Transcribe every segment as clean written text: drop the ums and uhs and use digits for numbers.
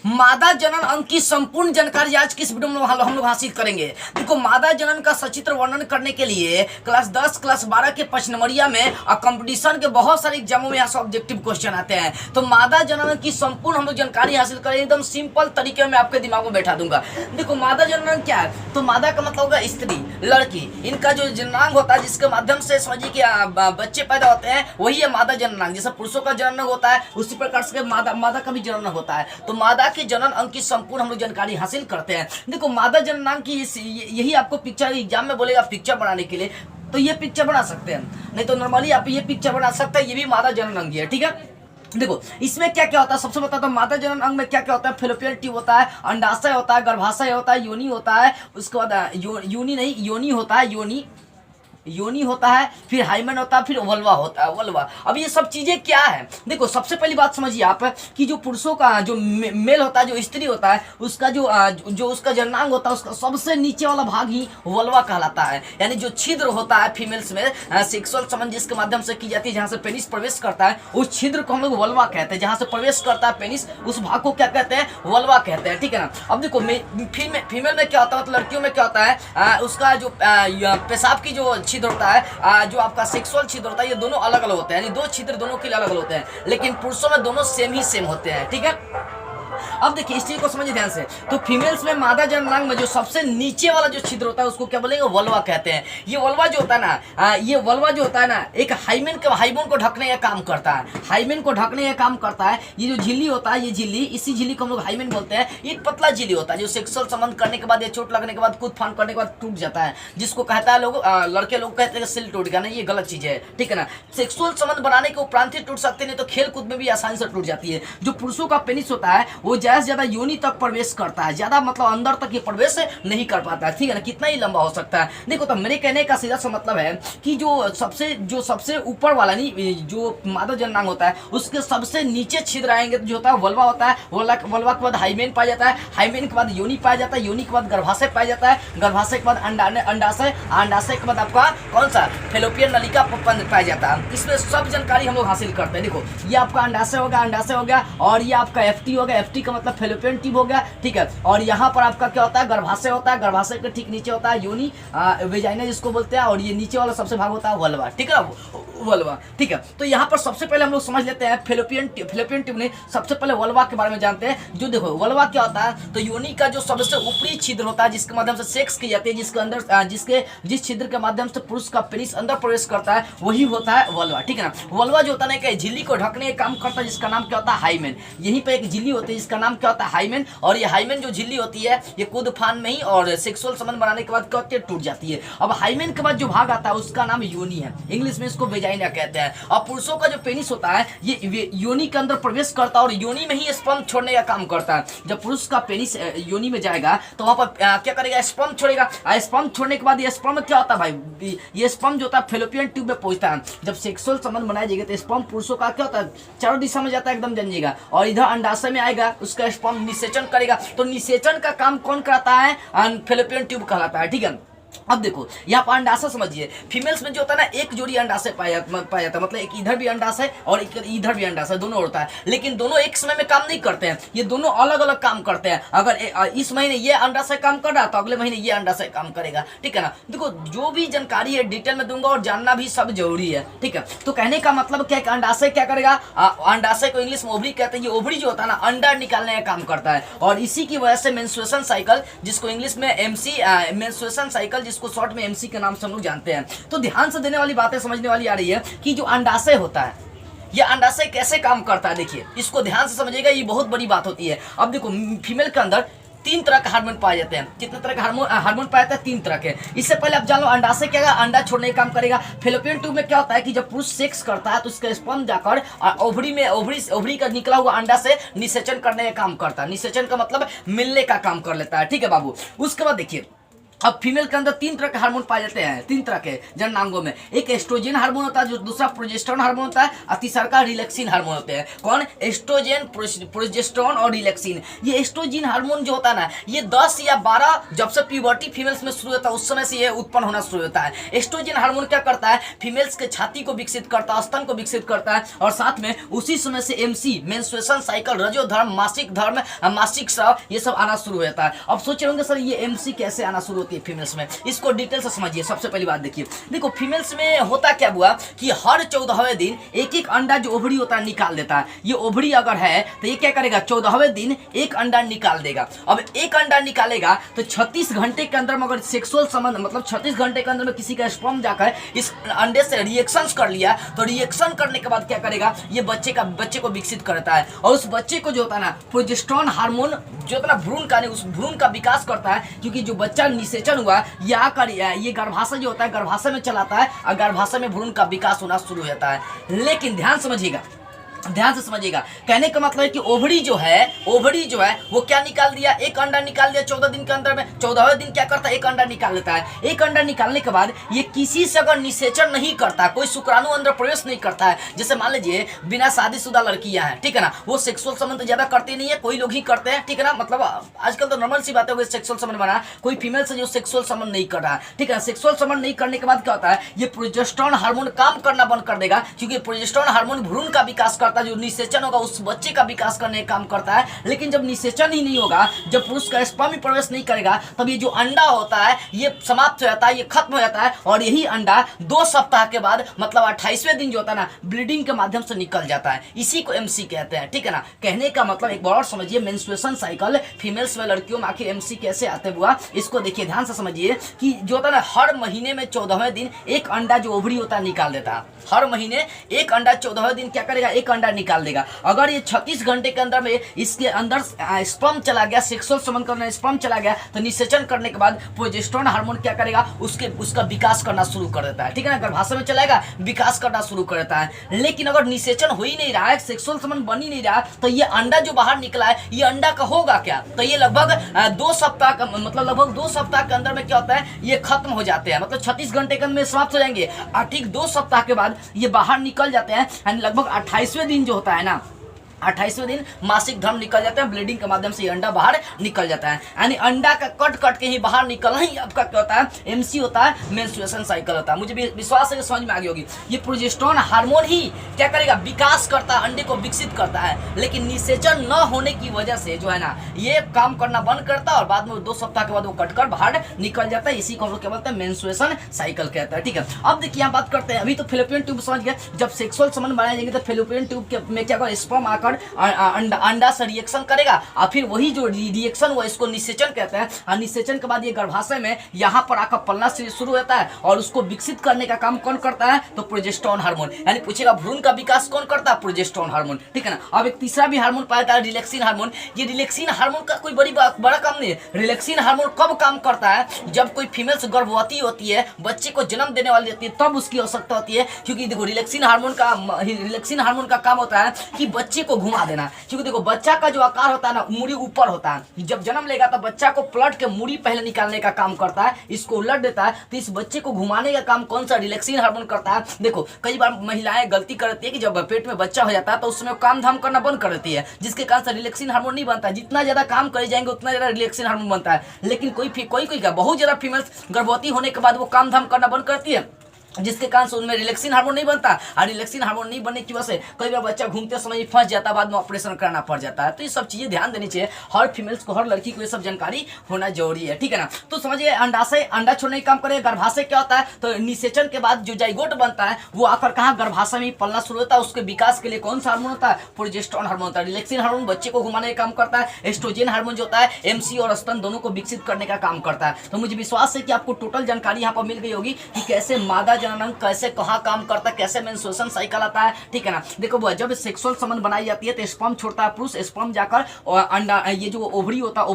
मादा जनन अंग की संपूर्ण जानकारी आज किस वीडियो में हम लोग हासिल करेंगे। देखो, मादा जनन का सचित्र वर्णन करने के लिए क्लास 10 क्लास 12 के 5 नंबरिया में और कंपटीशन के बहुत सारे एग्जामों में यहाँ से ऑब्जेक्टिव क्वेश्चन आते हैं। तो मादा जनन की संपूर्ण हम लोग जानकारी हासिल करेंगे, एकदम सिंपल तरीके में आपके दिमाग में बैठा दूंगा। देखो, मादा जनन क्या है? तो मादा का मतलब होगा स्त्री, लड़की। इनका जो जननांग होता है जिसके माध्यम से समझिए कि बच्चे पैदा होते हैं, वही है मादा जननांग। जैसे पुरुषों का जननांग होता है उसी प्रकार से मादा का भी जननांग होता है। तो मादा के जनन अंग की संपूर्ण हम लोग जानकारी हासिल करते हैं। देखो, मादा जननांग की यही आपको पिक्चर एग्जाम में बोलेगा पिक्चर बनाने के लिए, तो ये पिक्चर बना सकते हैं, नहीं तो नॉर्मली आप ये पिक्चर बना सकते हैं। ये भी मादा जनन अंग है, ठीक है। देखो, इसमें क्या क्या होता है सबसे बताता हूँ। मादा जनन अंग में क्या क्या होता है? फेलोपियन ट्यूब होता है, अंडाशय होता है, गर्भाशय होता है, योनि होता है, उसके बाद योनि होता है, योनि होता है, फिर हाइमन होता है, फिर वल्वा होता है, वल्वा। अब ये सब चीजें क्या है? देखो, सबसे पहली बात समझिए आप कि जो पुरुषों का जो मेल होता है, जो स्त्री होता है, उसका जो उसका जननांग होता है, उसका सबसे नीचे वाला भाग ही वल्वा कहलाता है। यानी जो छिद्र होता है फीमेल्स में सेक्सुअल संबंध जिसके माध्यम से की जाती है, जहाँ से पेनिस प्रवेश करता है, उस छिद्र को हम लोग वल्वा कहते हैं। जहाँ से प्रवेश करता है पेनिस, उस भाग को क्या कहते हैं? वल्वा कहते हैं, ठीक है ना। अब देखो, फीमेल में क्या होता है, मतलब लड़कियों में क्या होता है, उसका जो पेशाब की जो छिद्र होता है, जो आपका सेक्सुअल छिद्र होता है, ये दोनों अलग अलग होते हैं। यानी दो छिद्र दोनों के लिए अलग अलग होते हैं, लेकिन पुरुषों में दोनों सेम होते हैं, ठीक है। अब देखिए, इस चीज को समझिए ध्यान से। तो फीमेल्स में मादा जननांग में जो सबसे नीचे वाला जो छिद्र होता है उसको क्या बोलेंगे? वल्वा कहते हैं। ये वल्वा जो होता है ना, ये वल्वा जो होता है ना, एक हाइमेन को ढकने का काम करता है। हाइमेन को ढकने का काम करता है। ये जो झिल्ली होता है, ये झिल्ली, इसी झिल्ली को हम लोग हाइमेन बोलते हैं। एक पतला झिल्ली होता है जो सेक्सुअल संबंध करने के बाद या चोट लगने के बाद, कूद फान करने के बाद टूट जाता है, जिसको कहता है लोग, लड़के लोग कहते हैं सिल टूट गया। ना, ये गलत चीज है, ठीक है ना। सेक्सुअल संबंध बनाने के उपरांत ही टूट सकते, नहीं तो खेल कूद में भी आसानी से टूट जाती है। जो पुरुषों का पेनिस होता है वो ज्यादा से ज्यादा योनि तक प्रवेश करता है, ज्यादा मतलब अंदर तक ये प्रवेश नहीं कर पाता है, ठीक है ना। कितना ही लंबा हो सकता है। देखो, तो मेरे कहने का सीधा सा मतलब है कि जो सबसे ऊपर वाला नहीं, जो मादा जननांग होता है उसके सबसे नीचे छिद्र आएंगे तो जो होता है वल्वा होता है। वल्वा के बाद हाइमेन पाया जाता है, हाइमेन के बाद योनि पाया जाता है, योनि के बाद गर्भाशय पाया जाता है, गर्भाशय के बाद अंडाशय के बाद आपका कौन सा? फेलोपियन नलिका पाया जाता है। इसमें सब जानकारी हम लोग हासिल करते हैं। देखो, ये आपका अंडाशय हो गया, और ये आपका एफटी हो गया। एफटी का मतलब फेलोपियन ट्यूब हो गया, ठीक है। और यहाँ पर आपका क्या होता है? गर्भाशय होता है। गर्भाशय के ठीक नीचे होता है योनि, वेजाइना जिसको बोलते हैं, और ये नीचे वाला सबसे भाग होता है वल्वा, ठीक है ना, वल्वा, ठीक है। तो यहाँ पर सबसे पहले हम लोग समझ लेते हैं फेलोपियन ट्यूब ने, सबसे पहले वल्वा के बारे में जानते हैं। जो देखो, वल्वा क्या होता है? तो योनि का जो सबसे ऊपरी छिद्र होता है जिसके माध्यम से सेक्स की जाती है, जिसके अंदर जिस छिद्र के माध्यम से पुरुष का पेनिस अंदर प्रवेश करता है, वही होता है वल्वा, ठीक है ना। वल्वा जो होता है ना, झिल्ली को ढकने का काम करता है, जिसका नाम क्या होता है? हाइमेन। यहीं पे एक झिल्ली होती है जिसका नाम क्या होता है? हाइमेन। और ये हाइमेन जो झिल्ली होती है, ये कूद फान में ही और सेक्सुअल संबंध बनाने के बाद क्या होती है? टूट जाती है। अब हाइमेन के बाद जो भाग आता है उसका नाम योनि है, इंग्लिश में इसको वेजाइना कहते हैं। और पुरुषों का जो पेनिस होता है ये योनि के अंदर प्रवेश करता है और योनि में ही स्पर्म छोड़ने का काम करता है। जब पुरुष का पेनिस योनि में जाएगा तो वहां पर क्या करेगा? स्पर्म छोड़ेगा। स्पर्म छोड़ने के बाद ये स्पर्म क्या होता है भाई? ये स्पर्म जो होता है फेलोपियन ट्यूब में पहुंचता है। जब सेक्सुअल संबंध बनाया जाएगा तो स्पर्म पुरुषों का क्या होता है? चारों दिशा में जाता है, एकदम जानिएगा, और इधर अंडाशय में आएगा, उसका स्पर्म निषेचन करेगा। तो निषेचन का काम कौन कराता है? फेलोपियन ट्यूब कहलाता है, ठीक है। अब देखो, यहाँ पर अंडाशय समझिए। फीमेल्स में जो होता है ना, एक जोड़ी अंडाशय पाया जाता है, मतलब एक इधर भी अंडाशय और एक इधर भी अंडाशय, दोनों होता है। लेकिन दोनों एक समय में काम नहीं करते हैं, ये दोनों अलग अलग काम करते हैं। अगर इस महीने ये अंडाशय काम कर रहा है तो अगले महीने ये अंडाशय काम करेगा, ठीक है ना। देखो, जो भी जानकारी है डिटेल में दूंगा और जानना भी सब जरूरी है, ठीक है। तो कहने का मतलब क्या है? अंडाशय क्या करेगा? अंडाशय को इंग्लिश में ओवरी कहते हैं। ये ओवरी जो होता है ना, अंडा निकालने का काम करता है, और इसी की वजह से मेंस्ट्रुएशन साइकिल, जिसको इंग्लिश में एमसी, मेंस्ट्रुएशन साइकिल, जिसको शॉर्ट में एमसी के नाम से हम लोग जानते हैं। तो ध्यान से देने वाली बातें समझने वाली आ रही है कि जो अंडाशय होता है, ये अंडाशय कैसे काम करता है। देखिए, इसको ध्यान से समझिएगा, ये बहुत बड़ी बात होती है। अब देखो, फीमेल के अंदर 3 तरह के हार्मोन पाए जाते हैं। कितने तरह के हार्मोन पाए जाते हैं? 3 तरह के। इससे पहले आप जान लो, अंडाशय क्या है? अंडा छोड़ने का काम करेगा। फेलोपियन ट्यूब में क्या होता है कि जब पुरुष सेक्स करता है तो उसका स्पर्म जाकर ओवरी का निकला हुआ अंडा से निषेचन करने का काम करता है। निषेचन का मतलब मिलने का काम कर लेता है, ठीक है बाबू। उसके बाद देखिए, अब फीमेल के अंदर तीन तरह के हार्मोन पाए जाते हैं, तीन तरह के जननांगों में। एक एस्ट्रोजन हार्मोन होता है, जो दूसरा प्रोजेस्टेरोन हार्मोन होता है, और तीसरा का रिलैक्सिन हार्मोन होते हैं। कौन? एस्ट्रोजन, प्रोजेस्टेरोन और रिलैक्सिन। ये एस्ट्रोजन हार्मोन जो होता है ना, ये 10 या 12 जब से प्यूबर्टी फीमेल्स में शुरू होता है उस समय से ये उत्पन्न होना शुरू होता है। एस्ट्रोजन हार्मोन क्या करता है? फीमेल्स के छाती को विकसित करता है, स्तन को विकसित करता है, और साथ में उसी समय से एमसी, मेंस्ट्रुएशन साइकिल, रजोधर्म, मासिक धर्म, मासिक स्राव, ये सब आना शुरू हो जाता है। अब सोच रहे होंगे सर ये एमसी कैसे आना शुरू होती है फीमेल्स में? इसको डिटेल से समझिए। सबसे पहली बात देखिए, देखो फीमेल्स में होता क्या हुआ कि हर 14वें दिन एक एक अंडा जो ओवरी होता है निकाल देता है। ये ओवरी अगर है तो ये क्या करेगा? 14वें दिन एक अंडा निकाल देगा। अब एक अंडा निकालेगा तो 36 घंटे के अंदर में अगर सेक्सुअल संबंध, मतलब 36 घंटे के अंदर में किसी का स्पर्म जाकर इस अंडे से रिएक्शंस कर लिया, तो रिएक्शन करने के बाद क्या करेगा? ये बच्चे को विकसित करता है, और उस बच्चे को जो होता है ना, प्रोजेस्टेरोन हार्मोन जो होता है भ्रूण का, उस भ्रूण का विकास करता है। क्योंकि जो बच्चा निषेचन हुआ ये आकर ये गर्भाशय जो होता है गर्भाशय में चलाता है, और गर्भाशय में भ्रूण का विकास होना शुरू हो जाता है। लेकिन ध्यान समझिएगा, ध्यान से समझिएगा, कहने का मतलब है कि ओवरी जो है वो क्या निकाल दिया? एक अंडा निकाल दिया 14 दिन के अंदर में। 14वें दिन क्या करता है? एक अंडा निकाल लेता है। एक अंडा निकालने के बाद ये किसी से अगर निषेचन नहीं करता, कोई शुक्राणु अंदर प्रवेश नहीं करता है, जैसे मान लीजिए बिना शादीशुदा लड़कियां हैं, ठीक है ना, वो सेक्सुअल संबंध ज्यादा करती नहीं है, कोई लोग ही करते हैं, ठीक है ना, मतलब आजकल तो नॉर्मल सी बात है सेक्सुअल संबंध बना, कोई फीमेल से जो सेक्सुअल संबंध नहीं कर रहा है, ठीक है। सेक्सुअल संबंध नहीं करने के बाद क्या होता है? ये प्रोजेस्टेरोन हार्मोन काम करना बंद कर देगा, क्योंकि प्रोजेस्टेरोन हार्मोन भ्रूण का विकास करता है, जो निषेचन उस बच्चे का विकास करने का काम करता है। लेकिन जब निषेचन ही नहीं होगा, जब पुरुष का स्पर्म ही प्रवेश नहीं करेगा, तब ये जो अंडा होता है ये समाप्त हो जाता है, ये खत्म हो जाता है, और यही अंडा 2 सप्ताह के बाद, मतलब 28वें दिन जो होता है ना, ब्लीडिंग के माध्यम से निकल जाता है। इसी को एमसी कहते हैं, ठीक है ना। कहने का मतलब एक बार और समझिए, मेंस्ट्रुएशन साइकिल फीमेल्स में, लड़कियों में आखिर एमसी कैसे आते हुआ, इसको देखिए ध्यान से समझिए कि जो होता है ना, हर महीने में 14वें दिन एक अंडा जो ओवरी होता है निकाल देता है। हर महीने एक अंडा 14वें दिन क्या करेगा? एक अंडा निकाल देगा। अगर ये 36 घंटे के अंदर में इसके अंदर स्पर्म चला गया, सेक्सुअल संबंध करने स्पर्म चला गया, तो निषेचन करने के बाद प्रोजेस्टेरोन हार्मोन क्या करेगा? उसका विकास करना शुरू कर देता है, ठीक है ना। गर्भाशय में चलाएगा, विकास करना शुरू कर देता है। लेकिन अगर निषेचन हो ही नहीं रहा है, सेक्सुअल संबंध बन ही नहीं रहा, तो ये अंडा जो बाहर निकला है, ये अंडा का होगा क्या? तो ये लगभग 2 सप्ताह का, मतलब लगभग 2 सप्ताह के अंदर में क्या होता है? ये खत्म हो जाते हैं, मतलब 36 घंटे के अंदर में समाप्त हो जाएंगे, और ठीक 2 सप्ताह के बाद ये बाहर निकल जाते हैं। एंड लगभग 28वें दिन जो होता है ना, 28वें दिन मासिक धर्म निकल जाते हैं, ब्लीडिंग के माध्यम से ये अंडा बाहर निकल जाता है। यानी अंडा का कट के ही बाहर निकलना ही आपका क्या होता है? एमसी होता है, मेंस्ट्रुएशन साइकिल होता है। मुझे विश्वास है कि समझ में आ गई होगी। ये प्रोजेस्टेरोन हार्मोन ही क्या करेगा? विकास करता है, अंडे को विकसित करता है। लेकिन निषेचन न होने की वजह से जो है ना, ये काम करना बंद करता है, और बाद में 2 सप्ताह के बाद वो कटकर बाहर निकल जाता है। इसी को हम लोग क्या बोलते हैं? मेंस्ट्रुएशन साइकिल कहता है, ठीक है। अब देखिए यहाँ बात करते हैं, अभी तो फेलोपियन ट्यूब समझ गया। जब सेक्सुअल संबंध बनाए जाएंगे तो फेलोपियन ट्यूब में क्या होगा? स्पर्म आकर अंडा से रिएक्शन करेगा, और फिर वही जो रिएक्शन हुआ इसको निषेचन कहते हैं। और निषेचन के बाद ये गर्भाशय में यहाँ पर आकर पलना शुरू होता है, और उसको विकसित करने का काम कौन करता है? तो प्रोजेस्टेरोन हार्मोन। यानी पूछेगा भ्रूण का विकास कौन करता है? प्रोजेस्टेरोन हार्मोन, ठीक है ना। अब एक तीसरा भी हार्मोन पाया जाता है, रिलैक्सिन हार्मोन। ये रिलैक्सिन हार्मोन का कोई बड़ा काम नहीं है। रिलैक्सिन हार्मोन कब काम करता है? जब कोई फीमेल गर्भवती होती है, बच्चे को जन्म देने वाली होती है, तब उसकी आवश्यकता होती है। क्योंकि देखो रिलैक्सिन हार्मोन का काम होता है कि बच्चे को घुमा देना। क्योंकि देखो बच्चा का जो आकार होता है ना, मूड़ी ऊपर होता है। जब जन्म लेगा तो बच्चा को पलट के मूड़ी पहले निकालने का काम करता है, इसको उलट देता है। तो इस बच्चे को घुमाने का काम कौन सा? रिलैक्सिन हार्मोन करता है। देखो कई बार महिलाएं गलती करती है कि जब पेट में बच्चा हो जाता है तो उस समय काम धाम करना बंद कर देती है, जिसके कारण से रिलैक्सिन हार्मोन नहीं बनता है। जितना ज्यादा काम करे जाएंगे उतना ज्यादा रिलैक्सिन हार्मोन बनता है। लेकिन कोई क्या बहुत ज्यादा फीमेल्स गर्भवती होने के बाद वो काम धाम करना बंद करती है, जिसके कारण से उनमें रिलैक्सिन हार्मोन नहीं बनता। और रिलैक्सिन हार्मोन नहीं बनने की वजह से कई बार बच्चा घूमते समय फंस जाता है, बाद में ऑपरेशन करना पड़ जाता है। तो ये सब चीजें ध्यान देनी चाहिए। हर फीमेल्स को, हर लड़की को ये सब जानकारी होना जरूरी है, ठीक है ना। तो समझिए अंडाशय अंडा छोड़ने का काम करेगा। गर्भाशय क्या होता है? तो निषेचन के बाद जो जाइगोट बनता है वो आकर कहाँ? गर्भाशय में पलना शुरू होता है। उसके विकास के लिए कौन सा हार्मोन होता है? प्रोजेस्टेरोन हार्मोन होता है। रिलैक्सिन हार्मोन बच्चे को घुमाने का काम करता है। एस्ट्रोजन हार्मोन जो होता है एमसी और स्तन दोनों को विकसित करने का काम करता है। तो मुझे विश्वास है कि आपको टोटल जानकारी यहाँ पर मिल गई होगी कि कैसे मादा जनन अंग कैसे कहाँ काम करता है, कैसे मेंस्ट्रुएशन साइकिल आता है, ठीक है ना। देखो वो जब सेक्सुअल संबंध बनाई जाती है तो स्पर्म छोड़ता है पुरुष, स्पर्म जाकर और अंडा, ये जो ओवरी होता है,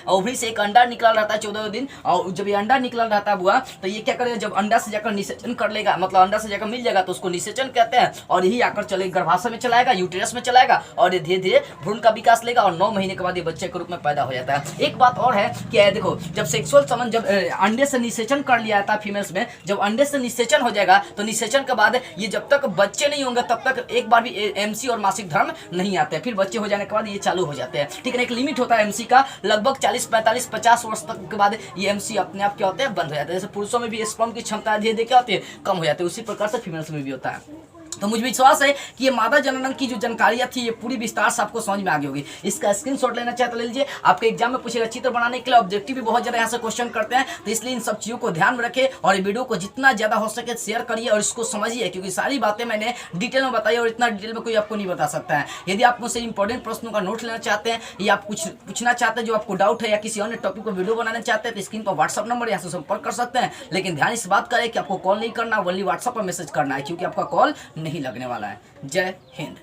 ओवरी से एक अंडा निकल रहता है 14 दिन, और जब ये अंडा निकल रहता है बुआ तो ये क्या करेगा, जब अंडा से जाकर निषेचन कर लेगा, मतलब अंडा से जाकर मिल जाएगा तो उसको निषेचन कहते हैं, और यही आकर चले गर्भाशय में चलाएगा, यूटेरस में चलाएगा, और ये धीरे धीरे भ्रूण का विकास लेगा और 9 महीने के बाद ये बच्चे के रूप में पैदा हो जाता है। एक बात और है कि देखो जब सेक्सुअल संबंध जब अंडे से निषेचन कर लिया जाता है फीमेल्स में, जब अंडे से निषेचन हो जाएगा तो निषेचन के बाद ये जब तक बच्चे नहीं होंगे तब तक एक बार भी एमसी और मासिक धर्म नहीं आते, फिर बच्चे हो जाने के बाद ये चालू हो जाते हैं, ठीक है। एक लिमिट होता है एमसी का, लगभग 40, 45, 50 वर्ष तक के बाद ये एमसी अपने आप क्या होते हैं, बंद हो जाते हैं। जैसे पुरुषों में भी स्पर्म की क्षमता धीरे धीरे क्या होती है, कम हो जाती है, उसी प्रकार से फीमेल्स में भी होता है। तो मुझे विश्वास है कि ये मादा जनन की जो जानकारियां थी ये पूरी विस्तार से आपको समझ में आ गई होगी। इसका स्क्रीनशॉट लेना चाहे तो ले लीजिए, आपके एग्जाम में पूछेगा। चित्र बनाने के लिए ऑब्जेक्टिव भी बहुत ज्यादा यहाँ से क्वेश्चन करते हैं, तो इसलिए इन सब चीजों को ध्यान में रखें और वीडियो को जितना ज्यादा हो सके शेयर करिए और इसको समझिए, क्योंकि सारी बातें मैंने डिटेल में बताई और इतना डिटेल में कोई आपको नहीं बता सकता है। यदि आप मुझसे इंपॉर्टेंट प्रश्नों का नोट लेना चाहते हैं या आप कुछ पूछना चाहते हैं जो आपको डाउट है या किसी अन्य टॉपिक पर वीडियो बनाना चाहते हैं तो स्क्रीन पर व्हाट्सअप नंबर यहाँ से संपर्क कर सकते हैं। लेकिन ध्यान इस बात करें कि आपको कॉल नहीं करना, ओनली व्हाट्सअप पर मैसेज करना है, क्योंकि आपका कॉल नहीं लगने वाला है। जय हिंद।